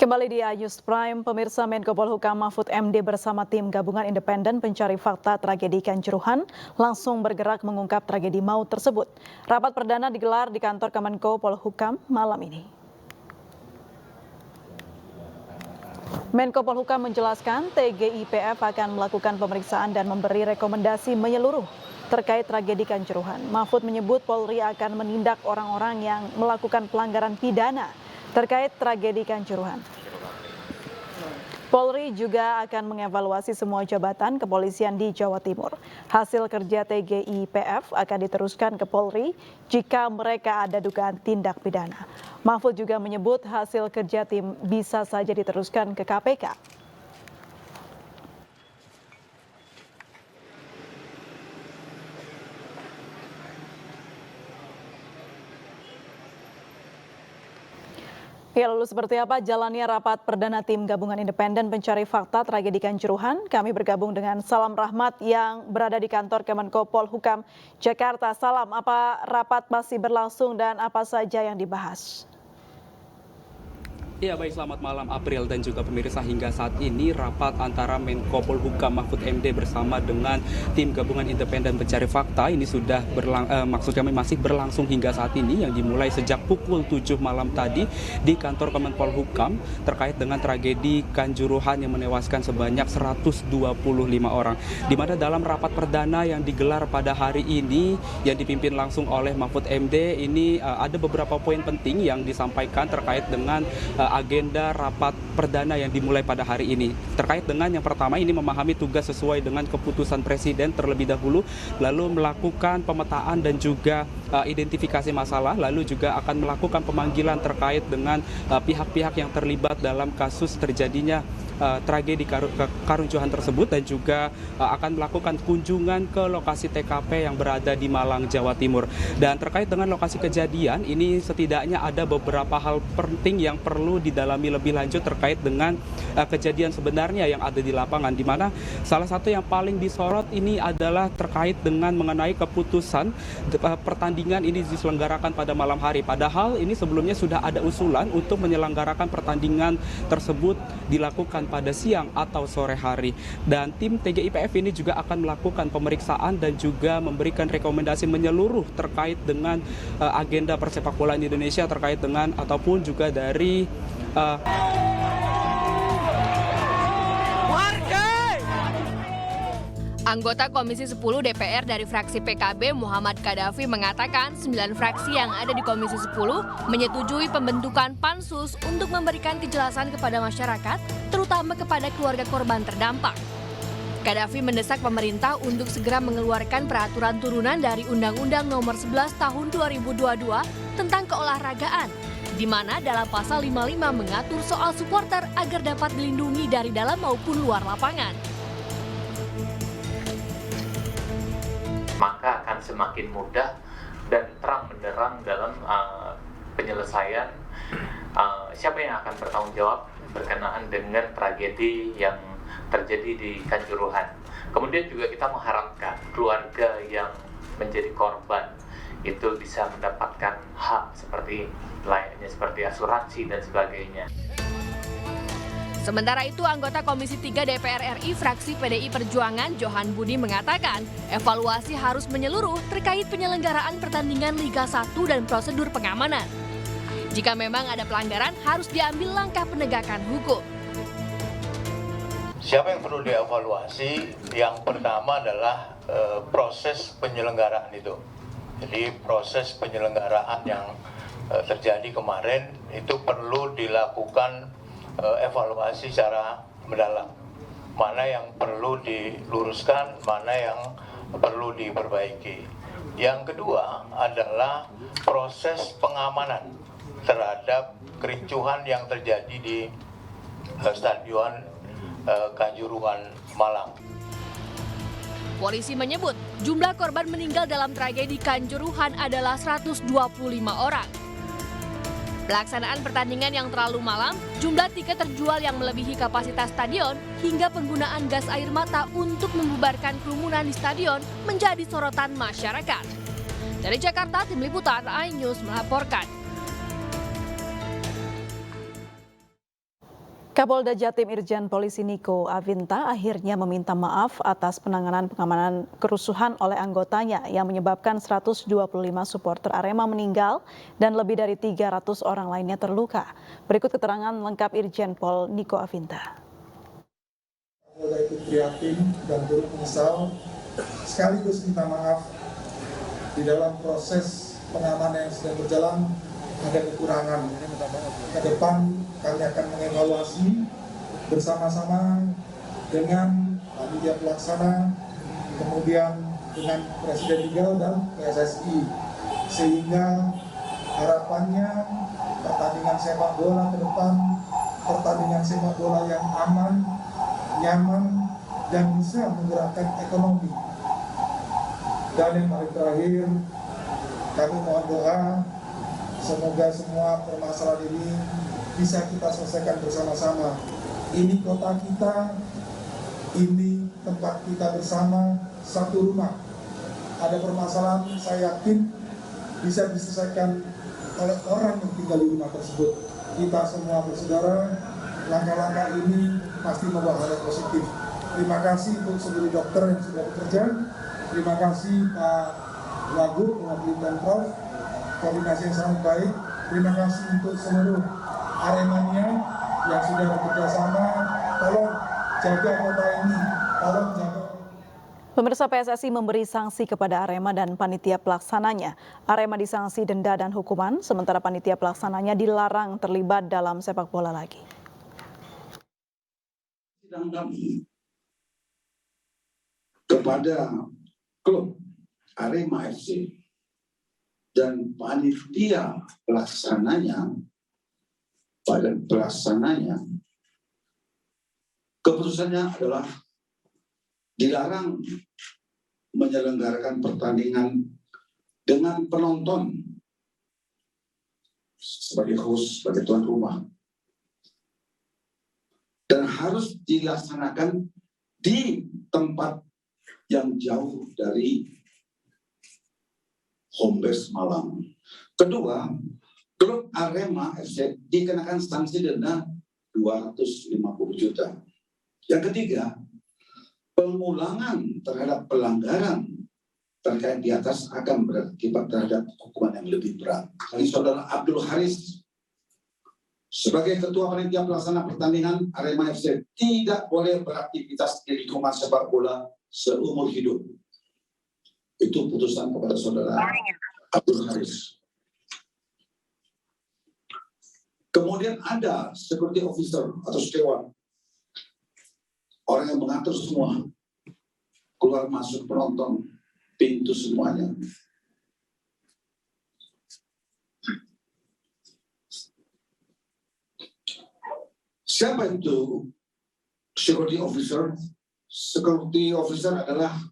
Kembali di News Prime, pemirsa Menko Polhukam Mahfud MD bersama tim gabungan independen pencari fakta tragedi Kanjuruhan langsung bergerak mengungkap tragedi maut tersebut. Rapat perdana digelar di kantor Kemenko Polhukam malam ini. Menko Polhukam menjelaskan TGIPF akan melakukan pemeriksaan dan memberi rekomendasi menyeluruh terkait tragedi Kanjuruhan. Mahfud menyebut Polri akan menindak orang-orang yang melakukan pelanggaran pidana terkait tragedi Kanjuruhan. Polri juga akan mengevaluasi semua jabatan kepolisian di Jawa Timur. Hasil kerja TGIPF akan diteruskan ke Polri jika mereka ada dugaan tindak pidana. Mahfud juga menyebut hasil kerja tim bisa saja diteruskan ke KPK. Ya, lalu seperti apa jalannya rapat perdana tim gabungan independen pencari fakta tragedi Kanjuruhan? Kami bergabung dengan Salam Rahmat yang berada di kantor Kemenko Polhukam Jakarta. Salam, apa rapat masih berlangsung dan apa saja yang dibahas? Ya baik, selamat malam April dan juga pemirsa. Hingga saat ini rapat antara Menko Polhukam Mahfud MD bersama dengan tim gabungan independen pencari fakta ini sudah masih berlangsung hingga saat ini, yang dimulai sejak pukul 7 malam tadi di kantor Kemenpolhukam terkait dengan tragedi Kanjuruhan yang menewaskan sebanyak 125 orang. Di mana dalam rapat perdana yang digelar pada hari ini yang dipimpin langsung oleh Mahfud MD ini ada beberapa poin penting yang disampaikan terkait dengan agenda rapat perdana yang dimulai pada hari ini. Terkait dengan yang pertama ini memahami tugas sesuai dengan keputusan Presiden terlebih dahulu, lalu melakukan pemetaan dan juga identifikasi masalah, lalu juga akan melakukan pemanggilan terkait dengan pihak-pihak yang terlibat dalam kasus terjadinya tragedi Kanjuruhan tersebut, dan juga akan melakukan kunjungan ke lokasi TKP yang berada di Malang, Jawa Timur. Dan terkait dengan lokasi kejadian ini setidaknya ada beberapa hal penting yang perlu didalami lebih lanjut terkait dengan kejadian sebenarnya yang ada di lapangan, di mana salah satu yang paling disorot ini adalah terkait dengan mengenai keputusan pertandingan ini diselenggarakan pada malam hari. Padahal ini sebelumnya sudah ada usulan untuk menyelenggarakan pertandingan tersebut dilakukan pada siang atau sore hari. Dan tim TGIPF ini juga akan melakukan pemeriksaan dan juga memberikan rekomendasi menyeluruh terkait dengan agenda persepak bolaan Indonesia, terkait dengan ataupun juga dari Anggota Komisi 10 DPR dari fraksi PKB Muhammad Kadafi mengatakan 9 fraksi yang ada di Komisi 10 menyetujui pembentukan pansus untuk memberikan kejelasan kepada masyarakat, terutama kepada keluarga korban terdampak. Kadafi mendesak pemerintah untuk segera mengeluarkan peraturan turunan dari Undang-Undang Nomor 11 Tahun 2022 tentang keolahragaan, di mana dalam pasal 55 mengatur soal supporter agar dapat dilindungi dari dalam maupun luar lapangan. Maka akan semakin mudah dan terang benderang dalam penyelesaian siapa yang akan bertanggung jawab berkenaan dengan tragedi yang terjadi di Kanjuruhan. Kemudian juga kita mengharapkan keluarga yang menjadi korban itu bisa mendapatkan hak seperti layaknya seperti asuransi dan sebagainya. Sementara itu, anggota Komisi 3 DPR RI fraksi PDI Perjuangan Johan Budi mengatakan evaluasi harus menyeluruh terkait penyelenggaraan pertandingan Liga 1 dan prosedur pengamanan. Jika memang ada pelanggaran, harus diambil langkah penegakan hukum. Siapa yang perlu dievaluasi? Yang pertama adalah proses penyelenggaraan itu. Jadi proses penyelenggaraan yang terjadi kemarin itu perlu dilakukan evaluasi secara mendalam. Mana yang perlu diluruskan, mana yang perlu diperbaiki. Yang kedua adalah proses pengamanan terhadap kericuhan yang terjadi di Stadion Kanjuruhan Malang. Polisi menyebut jumlah korban meninggal dalam tragedi Kanjuruhan adalah 125 orang. Pelaksanaan pertandingan yang terlalu malam, jumlah tiket terjual yang melebihi kapasitas stadion, hingga penggunaan gas air mata untuk membubarkan kerumunan di stadion menjadi sorotan masyarakat. Dari Jakarta, Tim Liputan iNews melaporkan. Kapolda Jatim Irjen Polisi Niko Avinta akhirnya meminta maaf atas penanganan pengamanan kerusuhan oleh anggotanya yang menyebabkan 125 supporter Arema meninggal dan lebih dari 300 orang lainnya terluka. Berikut keterangan lengkap Irjen Pol Niko Avinta. Kapolda ikut prihatin dan turut menyesal sekaligus minta maaf di dalam proses pengamanan yang sedang berjalan ada kekurangan. Ke depan kami akan mengevaluasi bersama-sama dengan panitia pelaksana, kemudian dengan Presiden Liga dan PSSI, sehingga harapannya pertandingan sepak bola ke depan, pertandingan sepak bola yang aman, nyaman, dan bisa menggerakkan ekonomi. Dan yang paling terakhir, kami mohon doa semoga semua permasalahan ini bisa kita selesaikan bersama-sama. Ini kota kita, ini tempat kita bersama, satu rumah. Ada permasalahan, saya yakin bisa diselesaikan oleh orang yang tinggal di rumah tersebut. Kita semua bersaudara, langkah-langkah ini pasti membawa hal yang positif. Terima kasih untuk seluruh dokter yang sudah bekerja. Terima kasih Pak Wagub, mewakili Pemprov, koordinasi yang sangat baik. Terima kasih untuk seluruh Aremania yang sudah bekerja sama. Tolong jaga kota ini, tolong jaga. Pemirsa, PSSI memberi sanksi kepada Arema dan panitia pelaksananya. Arema disanksi denda dan hukuman, sementara panitia pelaksananya dilarang terlibat dalam sepak bola lagi. Sidang kami kepada klub Arema FC dan panitia pelaksananya, keputusannya adalah dilarang menyelenggarakan pertandingan dengan penonton sebagai host, sebagai tuan rumah, dan harus dilaksanakan di tempat yang jauh dari home base Malang. Kedua, klub Arema FC dikenakan sanksi denda 250 juta. Yang ketiga, pengulangan terhadap pelanggaran terkait di atas akan berakibat terhadap hukuman yang lebih berat. Kali Saudara Abdul Haris sebagai ketua panitia pelaksana pertandingan Arema FC tidak boleh beraktivitas di lingkungan sepak bola seumur hidup. Itu putusan kepada Saudara Abdul Haris. Kemudian ada security officer atau steward, orang yang mengatur semua, keluar masuk penonton, pintu semuanya. Siapa itu security officer? Security officer adalah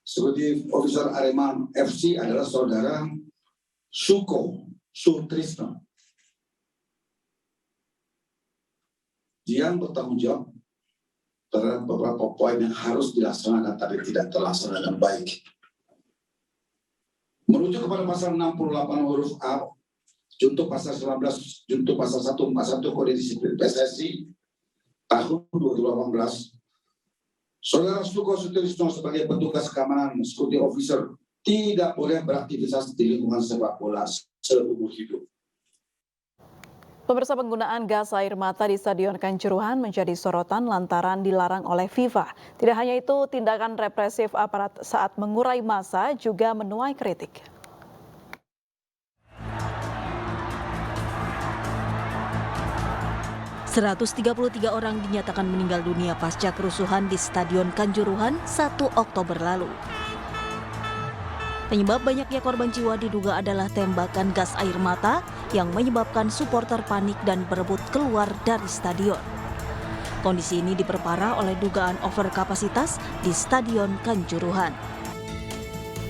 security officer Arema FC adalah Saudara Suko Sutrisno. Dia bertanggung jawab terhadap beberapa poin yang harus dilaksanakan tapi tidak terlaksana dengan baik. Merujuk kepada pasal 68 huruf A, junto pasal 19, junto pasal 141 Kode Disiplin PSSI tahun 2018, Saudara Suko Sutrisno sebagai petugas keamanan security officer tidak boleh beraktivitas di lingkungan sepak bola seumur hidup. Pemirsa, penggunaan gas air mata di Stadion Kanjuruhan menjadi sorotan lantaran dilarang oleh FIFA. Tidak hanya itu, tindakan represif aparat saat mengurai massa juga menuai kritik. ...133 orang dinyatakan meninggal dunia pasca kerusuhan di Stadion Kanjuruhan 1 Oktober lalu. Penyebab banyaknya korban jiwa diduga adalah tembakan gas air mata yang menyebabkan supporter panik dan berebut keluar dari stadion. Kondisi ini diperparah oleh dugaan overkapasitas di Stadion Kanjuruhan.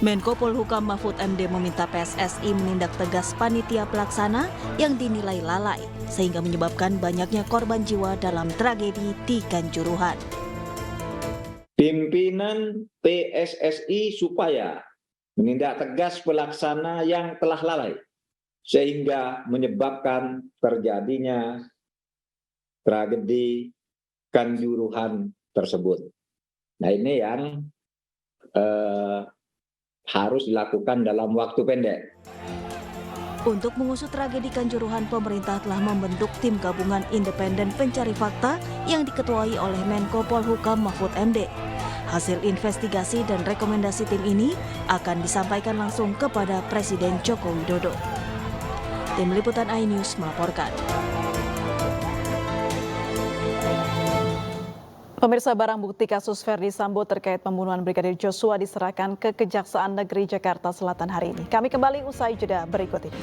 Menko Polhukam Mahfud MD meminta PSSI menindak tegas panitia pelaksana yang dinilai lalai sehingga menyebabkan banyaknya korban jiwa dalam tragedi di Kanjuruhan. Pimpinan PSSI supaya menindak tegas pelaksana yang telah lalai sehingga menyebabkan terjadinya tragedi Kanjuruhan tersebut. Nah, ini yang harus dilakukan dalam waktu pendek. Untuk mengusut tragedi Kanjuruhan, pemerintah telah membentuk tim gabungan independen pencari fakta yang diketuai oleh Menko Polhukam Mahfud MD. Hasil investigasi dan rekomendasi tim ini akan disampaikan langsung kepada Presiden Joko Widodo. Tim Liputan iNews melaporkan. Pemirsa, barang bukti kasus Verdi Sambo terkait pembunuhan Brigadir Joshua diserahkan ke Kejaksaan Negeri Jakarta Selatan hari ini. Kami kembali usai jeda berikut ini.